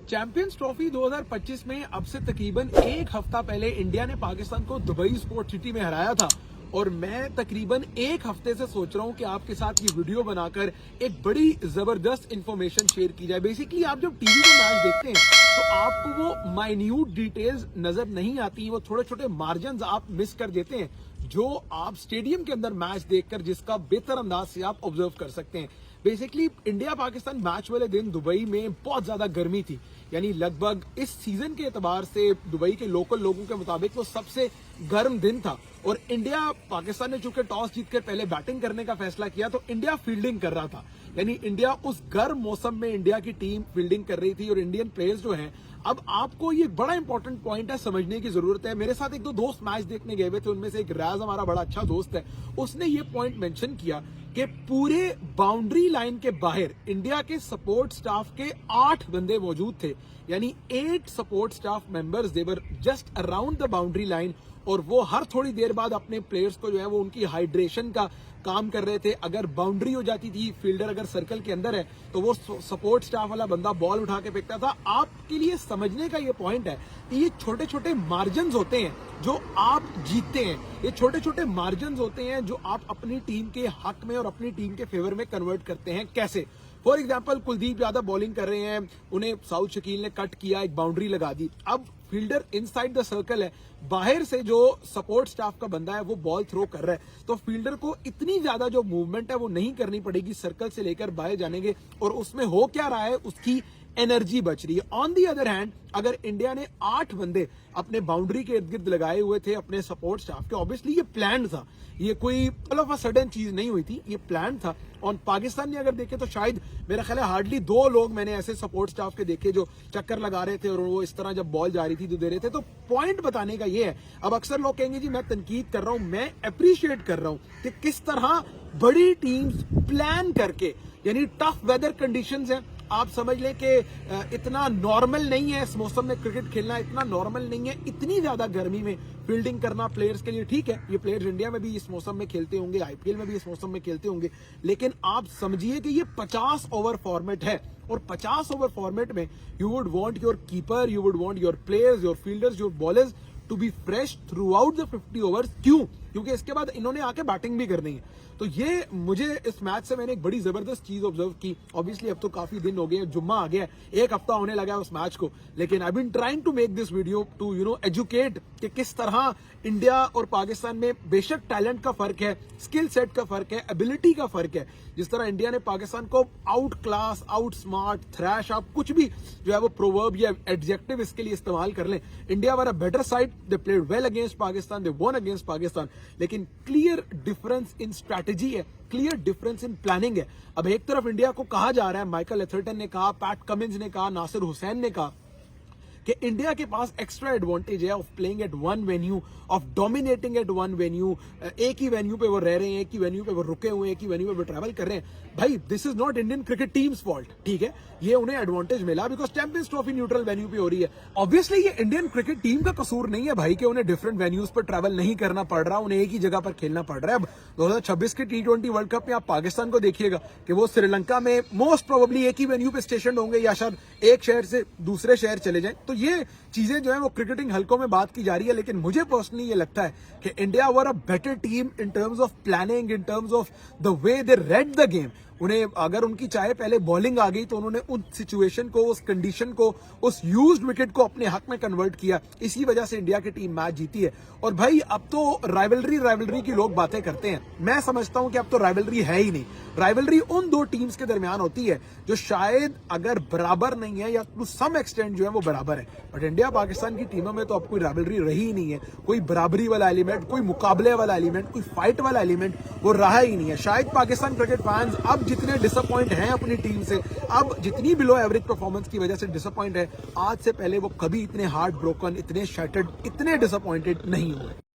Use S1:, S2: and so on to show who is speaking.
S1: Champions trophy 2025 में अब से तकरीबन एक हफ्ता पहले इंडिया ने पाकिस्तान को दुबई स्पोर्ट सिटी में हराया था और मैं तकरीबन एक हफ्ते से सोच रहा हूं कि आपके साथ ये वीडियो बनाकर एक बड़ी जबरदस्त इंफॉर्मेशन शेयर की जाए। बेसिकली आप जब टीवी पर मैच देखते हैं तो आपको वो माइन्यूट डिटेल्स नजर नहीं आती, वो छोटे छोटे मार्जिन आप मिस कर देते हैं जो आप स्टेडियम के अंदर मैच देखकर जिसका बेहतर अंदाज से आप ऑब्जर्व कर सकते हैं। बेसिकली इंडिया पाकिस्तान मैच वाले दिन दुबई में बहुत ज्यादा गर्मी थी, यानी लगभग इस सीजन के एतबार से दुबई के लोकल लोगों के मुताबिक वो सबसे गर्म दिन था। और इंडिया पाकिस्तान ने चूंकि टॉस जीतकर पहले बैटिंग करने का फैसला किया तो इंडिया फील्डिंग कर रहा था, यानी इंडिया उस गर्म मौसम में इंडिया की टीम फील्डिंग कर रही थी और इंडियन प्लेयर्स जो हैं, अब आपको ये बड़ा इंपॉर्टेंट पॉइंट है, समझने की जरूरत है। मेरे साथ एक दो दोस्त मैच देखने गए हुए थे, उनमें से एक राज हमारा बड़ा अच्छा दोस्त है, उसने ये पॉइंट मेंशन किया कि पूरे बाउंड्री लाइन के बाहर इंडिया के सपोर्ट स्टाफ के 8 बंदे मौजूद थे, यानी 8 support staff members they were just around the boundary line और वो हर थोड़ी देर बाद अपने प्लेयर्स को जो है वो उनकी हाइड्रेशन का काम कर रहे थे। अगर बाउंड्री हो जाती थी, फील्डर अगर सर्कल के अंदर है तो वो सपोर्ट स्टाफ वाला बंदा बॉल उठा के फेंकता था। आपके लिए समझने का ये पॉइंट है कि ये छोटे छोटे मार्जिन होते हैं जो आप जीतते हैं, ये छोटे छोटे मार्जिन होते हैं जो आप अपनी टीम के हक में और अपनी टीम के फेवर में कन्वर्ट करते हैं। कैसे? For example Kuldeep Yadav bowling कर रहे हैं, उन्हें साउथ शकील ने कट किया, एक बाउंड्री लगा दी, अब फील्डर इनसाइड द सर्कल है, बाहर से जो सपोर्ट स्टाफ का बंदा है वो बॉल थ्रो कर रहा है, तो फील्डर को इतनी ज्यादा जो मूवमेंट है वो नहीं करनी पड़ेगी सर्कल से लेकर बाहर जाने के, और उसमें हो क्या रहा है, उसकी एनर्जी बच रही है। ऑन दी अदर हैंड अगर इंडिया ने 8 बंदे अपने बाउंड्री के इर्द गिर्द लगाए हुए थे अपने सपोर्ट स्टाफ के, ऑब्वियसली ये प्लान था, ये कोई ऑल ऑफ अ सडन चीज नहीं हुई थी, ये प्लान था। और पाकिस्तान ने अगर देखे तो शायद मेरा ख्याल है हार्डली 2 लोग मैंने ऐसे सपोर्ट स्टाफ के देखे जो चक्कर लगा रहे थे और वो इस तरह जब बॉल जा रही थी तो दे रहे थे। तो पॉइंट बताने का ये है, अब अक्सर लोग कहेंगे जी मैं तनकीद कर रहा हूं, मैं अप्रिशिएट कर रहा हूं कि किस तरह बड़ी टीम्स प्लान करके, यानी टफ वेदर कंडीशंस है, आप समझ लें कि इतना नॉर्मल नहीं है इस मौसम में क्रिकेट खेलना, इतना नॉर्मल नहीं है, इतनी ज्यादा गर्मी में फील्डिंग करना प्लेयर्स के लिए। ठीक है, ये प्लेयर्स इंडिया में भी इस मौसम में खेलते होंगे, आईपीएल में भी इस मौसम में खेलते होंगे, लेकिन आप समझिए कि ये 50 ओवर फॉर्मेट है और 50 ओवर फॉर्मेट में you would want your keeper, you would want your players, your fielders, your bowlers to be fresh throughout the 50 overs. क्यों? क्योंकि इसके बाद इन्होंने आके बैटिंग भी करनी है। तो ये मुझे इस मैच से मैंने एक बड़ी जबरदस्त चीज ऑब्जर्व की। ऑब्वियसली अब तो काफी दिन हो गए, जुम्मा आ गया, एक हफ्ता होने लगा उस मैच को, लेकिन I been trying to make this video to educate कि किस तरह इंडिया और पाकिस्तान में बेशक टैलेंट का फर्क है, स्किल सेट का फर्क है, एबिलिटी का फर्क है। जिस तरह इंडिया ने पाकिस्तान को out class, out smart, trash, आप कुछ भी जो है वो प्रोवर्ब या एडजेक्टिव इसके लिए इस्तेमाल कर लें, India were a better side, they played well against Pakistan, they won against Pakistan, लेकिन क्लियर डिफरेंस इन स्ट्रैटेजी है, क्लियर डिफरेंस इन प्लानिंग है। अब एक तरफ इंडिया को कहा जा रहा है, माइकल एथरटन ने कहा, पैट कमिंस ने कहा, नासिर हुसैन ने कहा कि इंडिया के पास एक्स्ट्रा एडवांटेज है of playing at one venue, of dominating at one venue, एक ही वेन्यू पे वो रह रहे हैं, एक ही वेन्यू पे वो रुके हुए हैं, एक ही वेन्यू पे वो ट्रैवल कर रहे हैं। भाई this is not Indian cricket teams fault, ठीक है, ये उन्हें एडवांटेज मिला because champions trophy neutral venue पे हो रही है। ऑब्वियसली ये इंडियन क्रिकेट टीम का कसूर नहीं है भाई कि उन्हें डिफरेंट वेन्यूज पर ट्रैवल नहीं करना पड़ रहा, उन्हें एक ही जगह पर खेलना पड़ रहा है। अब 2026 के T20 वर्ल्ड कप में आप पाकिस्तान को देखिएगा कि वो श्रीलंका में मोस्ट प्रोबेबली एक ही वेन्यू पे स्टेशन होंगे या शायद एक शहर से दूसरे शहर चले जाएं। तो ये चीजें जो है वो क्रिकेटिंग हलकों में बात की जा रही है, लेकिन मुझे पर्सनली ये लगता है कि India were a better team in terms of planning, in terms of the way they read the game. उन्हें अगर उनकी चाहे पहले बॉलिंग आ गई तो उन्होंने उस सिचुएशन को, उस कंडीशन को, उस यूज्ड विकेट को अपने हक में कन्वर्ट किया, इसी वजह से इंडिया की टीम मैच जीती है। और भाई अब तो राइवलरी की लोग बातें करते हैं, मैं समझता हूं कि अब तो राइवलरी है ही नहीं। राइवलरी उन 2 टीम्स के दरमियान होती है जो शायद अगर बराबर नहीं है या टू सम एक्सटेंट जो है वो बराबर है, बट इंडिया पाकिस्तान की टीमों में तो अब कोई राइवलरी रही ही नहीं है, कोई बराबरी वाला एलिमेंट, कोई मुकाबले वाला एलिमेंट, कोई फाइट वाला एलिमेंट वो रहा ही नहीं है। शायद पाकिस्तान क्रिकेट फैंस अब जितने डिसअपॉइंट हैं अपनी टीम से, अब जितनी बिलो एवरेज परफॉर्मेंस की वजह से डिसअपॉइंट है, आज से पहले वो कभी इतने हार्ट ब्रोकन, इतने शैटर्ड, इतने डिसअपॉइंटेड नहीं हुए।